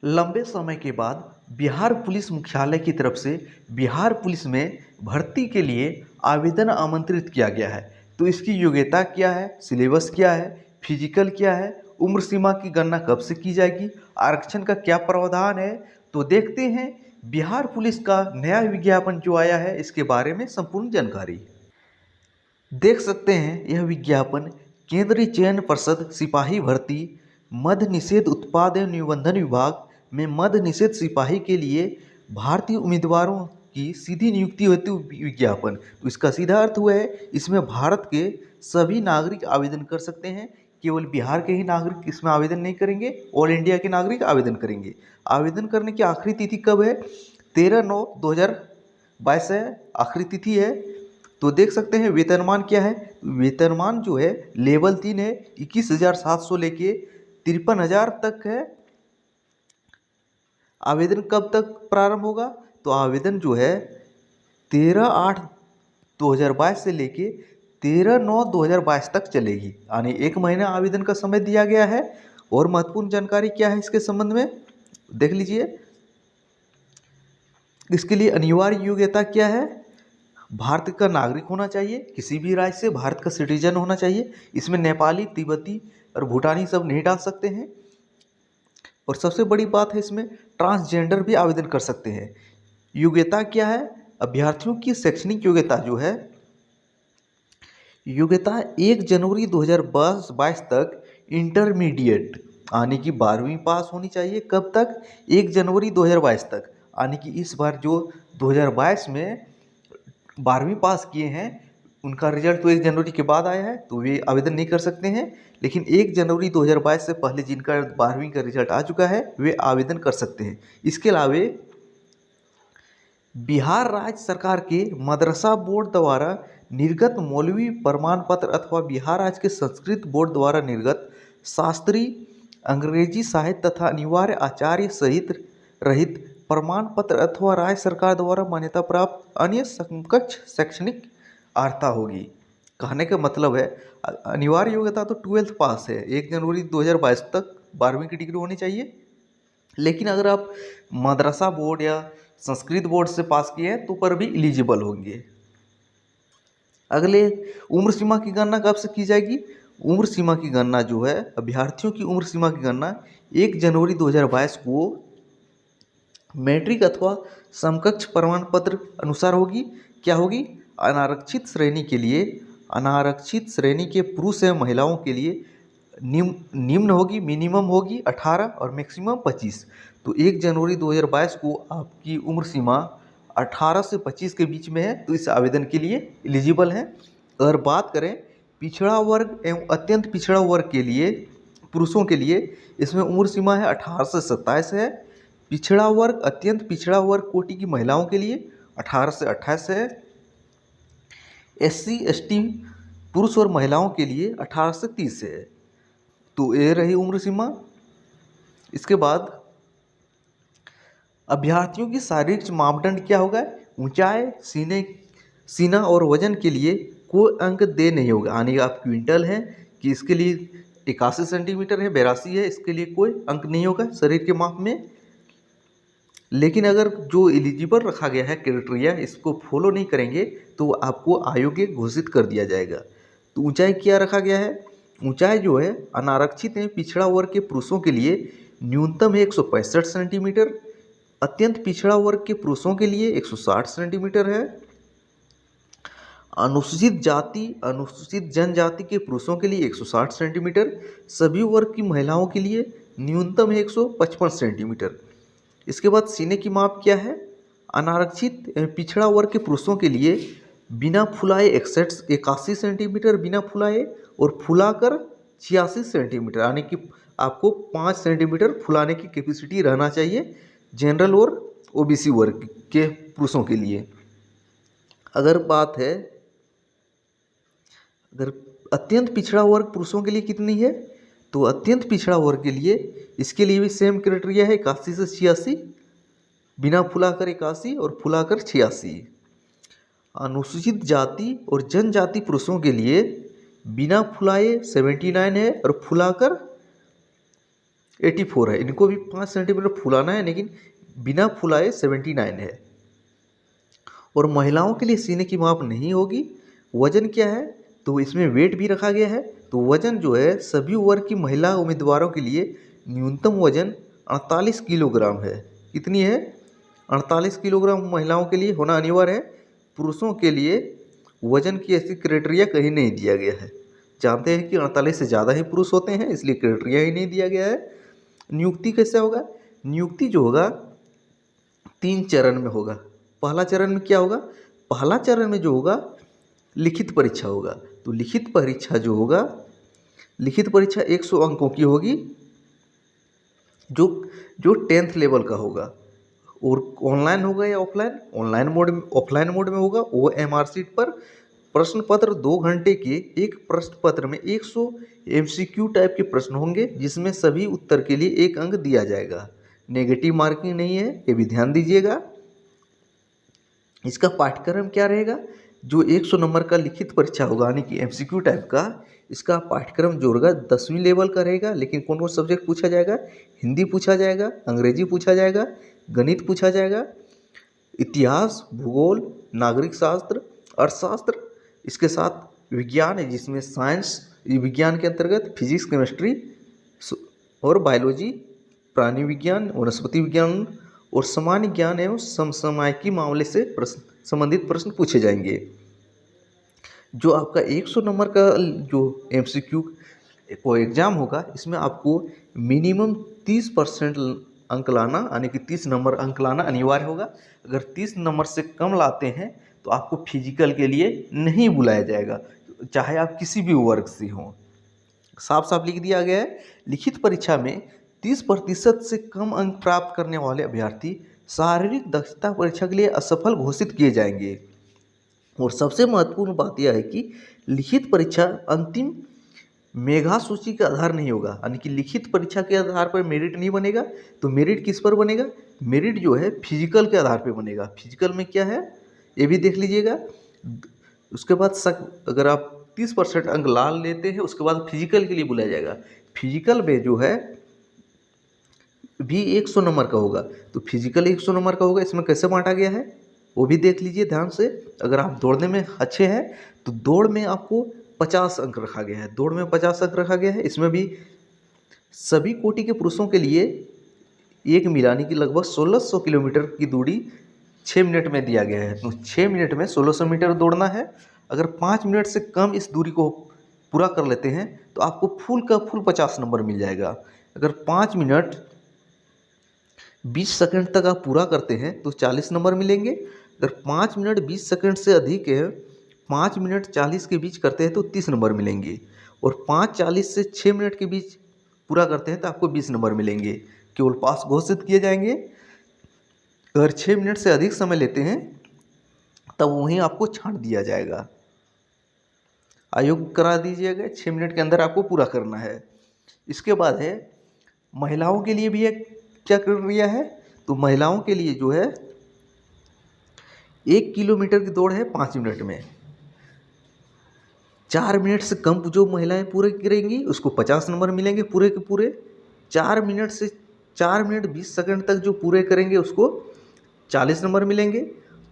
लंबे समय के बाद बिहार पुलिस मुख्यालय की तरफ से बिहार पुलिस में भर्ती के लिए आवेदन आमंत्रित किया गया है। तो इसकी योग्यता क्या है, सिलेबस क्या है, फिजिकल क्या है, उम्र सीमा की गणना कब से की जाएगी, आरक्षण का क्या प्रावधान है, तो देखते हैं बिहार पुलिस का नया विज्ञापन जो आया है इसके बारे में संपूर्ण जानकारी। देख सकते हैं यह विज्ञापन केंद्रीय चयन पर्षद सिपाही भर्ती मद्य निषेध उत्पाद एवं निबंधन विभाग में मद्य निषेध सिपाही के लिए भारतीय उम्मीदवारों की सीधी नियुक्ति हेतु विज्ञापन। तो इसका सीधा अर्थ हुआ है इसमें भारत के सभी नागरिक आवेदन कर सकते हैं। केवल बिहार के ही नागरिक इसमें आवेदन नहीं करेंगे, ऑल इंडिया के नागरिक आवेदन करेंगे। आवेदन करने की आखिरी तिथि कब है? 13/9/2022 है, आखिरी तिथि है। तो देख सकते हैं वेतनमान क्या है। वेतनमान जो है लेवल 3 है, 21,700 लेके 53,000 तक है। आवेदन कब तक प्रारंभ होगा? तो आवेदन जो है 13/8/2022 से लेके 13/9/2022 तक चलेगी, यानी 1 महीना आवेदन का समय दिया गया है। और महत्वपूर्ण जानकारी क्या है इसके संबंध में देख लीजिए। इसके लिए अनिवार्य योग्यता क्या है? भारत का नागरिक होना चाहिए, किसी भी राज्य से भारत का सिटीजन होना चाहिए। इसमें नेपाली, तिब्बती और भूटानी सब नहीं डाल सकते हैं। और सबसे बड़ी बात है इसमें ट्रांसजेंडर भी आवेदन कर सकते हैं। योग्यता क्या है? अभ्यर्थियों की शैक्षणिक योग्यता जो है, योग्यता 1 जनवरी 2022 तक इंटरमीडिएट यानी कि 12वीं पास होनी चाहिए। कब तक? 1 जनवरी 2022 तक, यानी कि इस बार जो 2022 में 12वीं पास किए हैं उनका रिजल्ट तो 1 जनवरी के बाद आया है, तो वे आवेदन नहीं कर सकते हैं। लेकिन 1 जनवरी 2022 से पहले जिनका 12वीं का रिजल्ट आ चुका है वे आवेदन कर सकते हैं। इसके अलावे बिहार राज्य सरकार के मदरसा बोर्ड द्वारा निर्गत मौलवी प्रमाण पत्र अथवा बिहार राज्य के संस्कृत बोर्ड द्वारा निर्गत शास्त्री अंग्रेजी साहित्य तथा अनिवार्य आचार्य सहित रहित प्रमाण पत्र अथवा राज्य सरकार द्वारा मान्यता प्राप्त अन्य समकक्ष शैक्षणिक अर्हता होगी। कहने का मतलब है अनिवार्य योग्यता तो 12th पास है, 1 जनवरी 2022 तक 12वीं की डिग्री होनी चाहिए। लेकिन अगर आप मदरसा बोर्ड या संस्कृत बोर्ड से पास किए हैं तो पर भी एलिजिबल होंगे। अगले उम्र सीमा की गणना कब से की जाएगी? उम्र सीमा की गणना जो है, अभ्यर्थियों की उम्र सीमा की गणना 1 जनवरी 2022 को मैट्रिक अथवा समकक्ष प्रमाण पत्र अनुसार होगी। क्या होगी? अनारक्षित श्रेणी के लिए, अनारक्षित श्रेणी के पुरुष एवं महिलाओं के लिए निम्न होगी, मिनिमम होगी 18 और मैक्सिमम 25। तो 1 जनवरी 2022 को आपकी उम्र सीमा 18 से 25 के बीच में है, तो इस आवेदन के लिए एलिजिबल हैं। अगर बात करें पिछड़ा वर्ग एवं अत्यंत पिछड़ा वर्ग के लिए, पुरुषों के लिए इसमें उम्र सीमा है 18 से 27 है। पिछड़ा वर्ग, अत्यंत पिछड़ा वर्ग कोटि की महिलाओं के लिए 18 से 28 है। SC ST पुरुष और महिलाओं के लिए 18 से 30 है। तो ये रही उम्र सीमा। इसके बाद अभ्यर्थियों की शारीरिक मापदंड क्या होगा? ऊंचाई, सीना और वजन के लिए कोई अंक दे नहीं होगा, यानी आप क्विंटल हैं कि इसके लिए 81 सेंटीमीटर है, 82 है, इसके लिए कोई अंक नहीं होगा शरीर के माप में। लेकिन अगर जो एलिजिबल रखा गया है क्राइटेरिया, इसको फॉलो नहीं करेंगे तो आपको अयोग्य घोषित कर दिया जाएगा। तो ऊंचाई क्या रखा गया है? ऊंचाई जो है अनारक्षित है पिछड़ा वर्ग के पुरुषों के लिए न्यूनतम है 165 सेंटीमीटर, अत्यंत पिछड़ा वर्ग के पुरुषों के लिए 160 सेंटीमीटर है। अनुसूचित जाति, अनुसूचित जनजाति के पुरुषों के लिए 160 सेंटीमीटर, सभी वर्ग की महिलाओं के लिए न्यूनतम है 155 सेंटीमीटर। इसके बाद सीने की माप क्या है? अनारक्षित पिछड़ा वर्ग के पुरुषों के लिए बिना फुलाए 81 सेंटीमीटर बिना फुलाए, और फुलाकर 86 सेंटीमीटर, यानी कि आपको 5 सेंटीमीटर फुलाने की कैपेसिटी रहना चाहिए जनरल और OBC वर्ग के पुरुषों के लिए। अगर बात है अगर अत्यंत पिछड़ा वर्ग पुरुषों के लिए कितनी है, तो अत्यंत पिछड़ा वर्ग के लिए इसके लिए भी सेम क्राइटेरिया है 81 से 86, बिना फुलाकर 81 और फुलाकर 86। अनुसूचित जाति और जनजाति पुरुषों के लिए बिना फुलाए 79 है और फुलाकर 84 है। इनको भी 5 सेंटीमीटर फुलाना है, लेकिन बिना फुलाए 79 है। और महिलाओं के लिए सीने की माप नहीं होगी। वजन क्या है, तो इसमें वेट भी रखा गया है। तो वजन जो है सभी वर्ग की महिला उम्मीदवारों के लिए न्यूनतम वजन 48 किलोग्राम है। कितनी है? 48 किलोग्राम महिलाओं के लिए होना अनिवार्य है। पुरुषों के लिए वजन की ऐसी क्राइटेरिया कहीं नहीं दिया गया है। जानते हैं कि 48 से ज़्यादा ही पुरुष होते हैं, इसलिए क्राइटेरिया ही नहीं दिया गया है। नियुक्ति कैसे होगा? नियुक्ति जो होगा 3 चरण में होगा। पहला चरण में क्या होगा? पहला चरण में जो होगा लिखित परीक्षा होगा। तो लिखित परीक्षा जो होगा, लिखित परीक्षा 100 अंकों की होगी, जो जो 10th लेवल का होगा। और ऑनलाइन होगा या ऑफलाइन? ऑफलाइन मोड में होगा। वो एमआर सीट पर प्रश्न पत्र 2 घंटे के एक प्रश्न पत्र में 100 एमसीक्यू टाइप के प्रश्न होंगे, जिसमें सभी उत्तर के लिए 1 अंक दिया जाएगा। नेगेटिव मार्किंग नहीं है, ये भी ध्यान दीजिएगा। इसका पाठ्यक्रम क्या रहेगा? जो 100 नंबर का लिखित परीक्षा होगा, यानी कि एमसीक्यू टाइप का, इसका पाठ्यक्रम जो होगा 10वीं लेवल का रहेगा। लेकिन कौन कौन सब्जेक्ट पूछा जाएगा? हिंदी पूछा जाएगा, अंग्रेजी पूछा जाएगा, गणित पूछा जाएगा, इतिहास, भूगोल, नागरिक शास्त्र, अर्थशास्त्र। इसके साथ विज्ञान है, जिसमें साइंस, विज्ञान के अंतर्गत फिजिक्स, केमिस्ट्री और बायोलॉजी, प्राणी विज्ञान, वनस्पति विज्ञान और सामान्य ज्ञान एवं समसामयिकी मामले से संबंधित प्रश्न पूछे जाएंगे। जो आपका 100 नंबर का जो एमसीक्यू को एग्जाम होगा, इसमें आपको मिनिमम 30% अंक लाना, यानी कि 30 नंबर अंक लाना अनिवार्य होगा। अगर 30 नंबर से कम लाते हैं तो आपको फिजिकल के लिए नहीं बुलाया जाएगा, चाहे आप किसी भी वर्ग से हों। साफ साफ लिख दिया गया है। लिखित परीक्षा में 30% से कम अंक प्राप्त करने वाले अभ्यर्थी शारीरिक दक्षता परीक्षा के लिए असफल घोषित किए जाएंगे। और सबसे महत्वपूर्ण बात यह है कि लिखित परीक्षा अंतिम मेधा सूची का आधार नहीं होगा, यानी कि लिखित परीक्षा के आधार पर मेरिट नहीं बनेगा। तो मेरिट किस पर बनेगा? मेरिट जो है फिजिकल के आधार पर बनेगा। फिजिकल में क्या है ये भी देख लीजिएगा। उसके बाद अगर आप 30% अंक ला लेते हैं, उसके बाद फिजिकल के लिए बुलाया जाएगा। फिजिकल में जो है भी 100 नंबर का होगा। तो फिजिकल 100 नंबर का होगा। इसमें कैसे बांटा गया है वो भी देख लीजिए ध्यान से। अगर आप दौड़ने में अच्छे हैं तो दौड़ में आपको 50 अंक रखा गया है। दौड़ में 50 अंक रखा गया है। इसमें भी सभी कोटि के पुरुषों के लिए 1 मील, यानी कि लगभग 1600 किलोमीटर की दूरी 6 मिनट में दिया गया है। तो 6 मिनट में 1600 मीटर दौड़ना है। अगर 5 मिनट से कम इस दूरी को पूरा कर लेते हैं तो आपको फुल का फुल 50 नंबर मिल जाएगा। अगर 5 मिनट 20 सेकंड तक आप पूरा करते हैं तो 40 नंबर मिलेंगे। अगर 5 मिनट 20 सेकंड से अधिक है, 5 मिनट 40 के बीच करते हैं तो 30 नंबर मिलेंगे। और 5:40 से 6 मिनट के बीच पूरा करते हैं तो आपको 20 नंबर मिलेंगे। केवल पास घोषित किए जाएंगे। अगर 6 मिनट से अधिक समय लेते हैं तब वहीं आपको छांट दिया जाएगा। आयोग करा दीजिएगा, 6 मिनट के अंदर आपको पूरा करना है। इसके बाद है महिलाओं के लिए भी एक क्या क्राइटेरिया है। तो महिलाओं के लिए जो है 1 किलोमीटर की दौड़ है 5 मिनट में। 4 मिनट से कम जो महिलाएं पूरे करेंगी उसको 50 नंबर मिलेंगे पूरे के पूरे। 4 मिनट से 4 मिनट 20 सेकंड तक जो पूरे करेंगे उसको 40 नंबर मिलेंगे।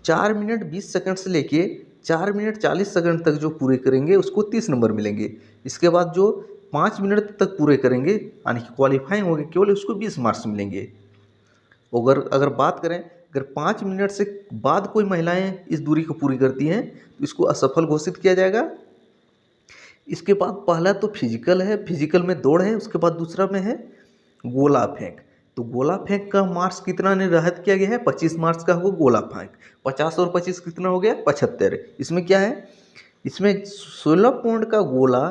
4 मिनट 20 सेकंड से लेके 4 मिनट 40 सेकंड तक जो पूरे करेंगे उसको 30 नंबर मिलेंगे। इसके बाद जो 5 मिनट तक पूरे करेंगे, यानी कि क्वालिफाइंग होंगे, केवल उसको 20 मार्क्स मिलेंगे। अगर बात करें, अगर 5 मिनट से बाद कोई महिलाएं इस दूरी को पूरी करती हैं तो इसको असफल घोषित किया जाएगा। इसके बाद पहला तो फिजिकल है, फिजिकल में दौड़ है। उसके बाद दूसरा में है गोला फेंक। तो गोला फेंक का मार्क्स कितना निर्धारित किया गया है? 25 मार्क्स का होगा गोला फेंक। 50 और 25 कितना हो गया? 75। इसमें क्या है? इसमें 16 पॉइंट का गोला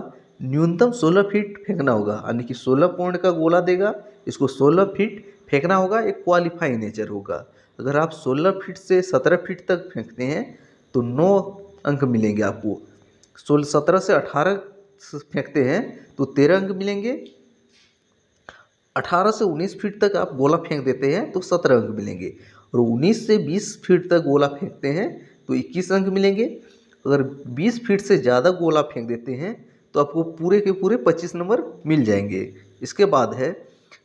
न्यूनतम 16 फीट फेंकना होगा, यानी कि 16 पॉइंट का गोला देगा, इसको 16 फीट फेंकना होगा। एक क्वालिफाई नेचर होगा। अगर आप 16 फीट से 17 फीट तक फेंकते हैं तो 9 अंक मिलेंगे आपको। 17 से 18 फेंकते हैं तो 13 अंक मिलेंगे। 18 से 19 फीट तक आप गोला फेंक देते हैं तो 17 अंक मिलेंगे। और 19 से 20 फीट तक गोला फेंकते हैं तो 21 अंक मिलेंगे। अगर 20 फीट से ज़्यादा गोला फेंक देते हैं तो आपको पूरे के पूरे 25 नंबर मिल जाएंगे। इसके बाद है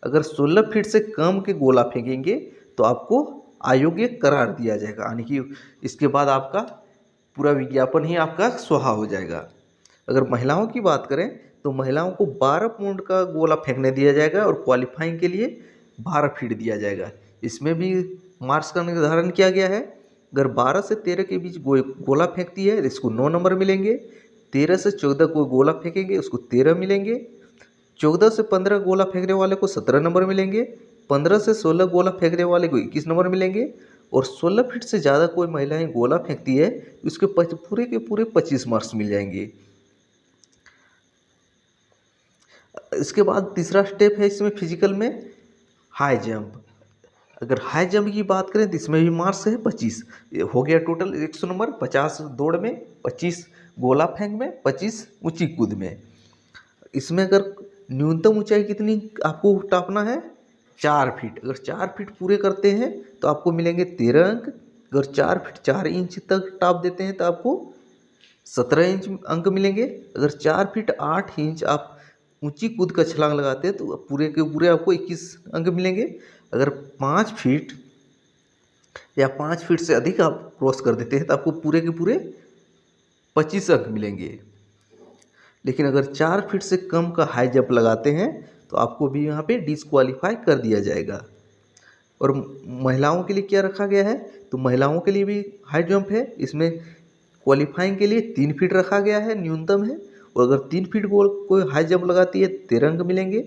अगर 16 फीट से कम के गोला फेंकेंगे तो आपको अयोग्य करार दिया जाएगा, यानी कि इसके बाद आपका पूरा विज्ञापन ही आपका स्वाहा हो जाएगा। अगर महिलाओं की बात करें तो महिलाओं को 12 पौंड का गोला फेंकने दिया जाएगा और क्वालिफाइंग के लिए 12 फीट दिया जाएगा। इसमें भी मार्क्स का निर्धारण किया गया है। अगर 12 से 13 के बीच गोला फेंकती है तो इसको 9 नंबर मिलेंगे। 13 से 14 कोई गोला फेंकेंगे उसको 13 मिलेंगे। 14 से 15 गोला फेंकने वाले को 17 नंबर मिलेंगे। 15 से 16 गोला फेंकने वाले को 21 नंबर मिलेंगे। और 16 फीट से ज़्यादा कोई महिलाएं गोला फेंकती है तो उसके पूरे के पूरे 25 मार्क्स मिल जाएंगे। इसके बाद तीसरा स्टेप है इसमें फिजिकल में हाई जंप। अगर हाई जंप की बात करें तो इसमें भी मार्क्स है 25। हो गया टोटल 100 नंबर। 50 दौड़ में, 25 गोला फेंक में, 25 ऊंची कूद में। इसमें अगर न्यूनतम ऊंचाई कितनी आपको टापना है 4 फीट। अगर 4 फीट पूरे करते हैं तो आपको मिलेंगे 13 अंक। अगर 4 फीट 4 इंच तक टाप देते हैं तो आपको 17 इंच अंक मिलेंगे। अगर 4 फीट 8 इंच आप ऊंची कूद का छलांग लगाते हैं तो पूरे के पूरे आपको 21 अंक मिलेंगे। अगर 5 फीट या 5 फीट से अधिक आप क्रॉस कर देते हैं तो आपको पूरे के पूरे 25 अंक मिलेंगे। लेकिन अगर 4 फीट से कम का हाई जंप लगाते हैं तो आपको भी यहाँ पे डिस्क्वालीफाई कर दिया जाएगा। और महिलाओं के लिए क्या रखा गया है तो महिलाओं के लिए भी हाई जंप है। इसमें क्वालिफाइंग के लिए 3 फीट रखा गया है, न्यूनतम है। और अगर 3 फीट गोल कोई हाई जंप लगाती है 13 अंक मिलेंगे।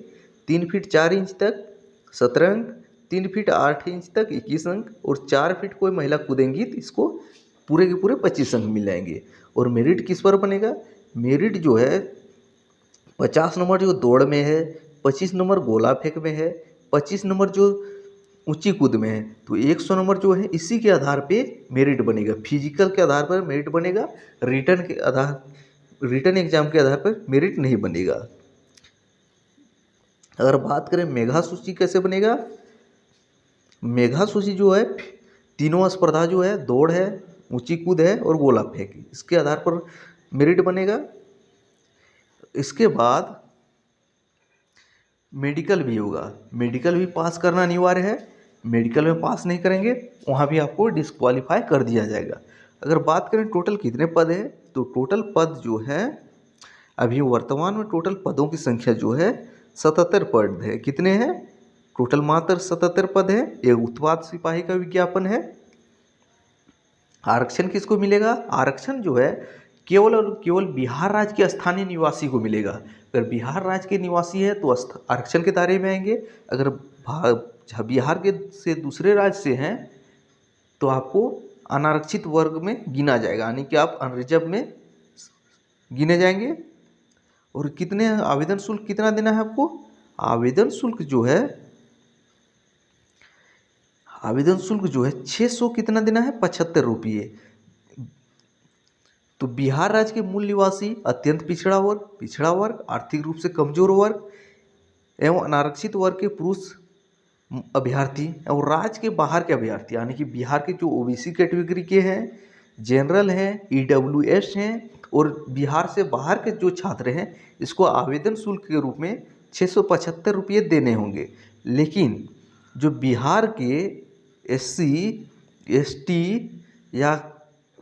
3 फीट 4 इंच तक 17 अंक, 3 फीट 8 इंच तक 21 अंक और 4 फीट कोई महिला कूदेंगी तो इसको पूरे के पूरे 25 अंक मिल जाएंगे। और मेरिट किस पर बनेगा, मेरिट जो है 50 नंबर जो दौड़ में है, 25 नंबर गोला फेंक में है, 25 नंबर जो ऊंची कूद में है। तो 100 नंबर जो है इसी के आधार पे मेरिट बनेगा। फिजिकल के आधार पर मेरिट बनेगा, रिटर्न एग्जाम के आधार पर मेरिट नहीं बनेगा। अगर बात करें मेधा सूची कैसे बनेगा, मेधा सूची जो है तीनों स्पर्धा जो है दौड़ है, ऊंची कूद है और गोला फेंक, इसके आधार पर मेरिट बनेगा। इसके बाद मेडिकल भी होगा, मेडिकल भी पास करना अनिवार्य है। मेडिकल में पास नहीं करेंगे वहाँ भी आपको डिस्क्वालीफाई कर दिया जाएगा। अगर बात करें टोटल कितने पद हैं तो टोटल पद जो है अभी वर्तमान में टोटल पदों की संख्या जो है 77 पद है। कितने हैं टोटल, मात्र 77 पद है। एक उत्पाद सिपाही का विज्ञापन है। आरक्षण किसको मिलेगा, आरक्षण जो है केवल और केवल बिहार राज्य के स्थानीय निवासी को मिलेगा। अगर बिहार राज्य के निवासी है तो आरक्षण के दायरे में आएंगे। अगर बिहार के से दूसरे राज्य से हैं तो आपको अनारक्षित वर्ग में गिना जाएगा, यानी कि आप अनरिजर्व में गिने जाएंगे। और कितने आवेदन शुल्क कितना देना है आपको, आवेदन शुल्क जो है 600 कितना देना है 75 रुपये। तो बिहार राज्य के मूल निवासी, अत्यंत पिछड़ा वर्ग, आर्थिक रूप से कमजोर वर्ग एवं अनारक्षित वर्ग के पुरुष अभ्यर्थी और राज्य के बाहर के अभ्यर्थी, यानी कि बिहार के जो ओबीसी कैटेगरी के हैं, जनरल हैं, ईडब्ल्यूएस हैं और बिहार से बाहर के जो छात्र हैं, इसको आवेदन शुल्क के रूप में 675 रुपये देने होंगे। लेकिन जो बिहार के एससी, एसटी या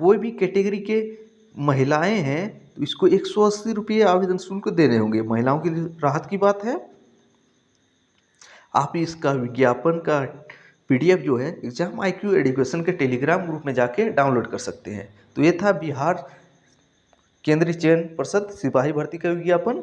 कोई भी कैटेगरी के महिलाएं हैं तो इसको 180 रुपये आवेदन शुल्क देने होंगे। महिलाओं के लिए राहत की बात है। आप इसका विज्ञापन का पीडीएफ जो है एग्जाम IQ एजुकेशन के टेलीग्राम ग्रुप में जाके डाउनलोड कर सकते हैं। तो ये था बिहार केंद्रीय चयन पर्षद सिपाही भर्ती का विज्ञापन।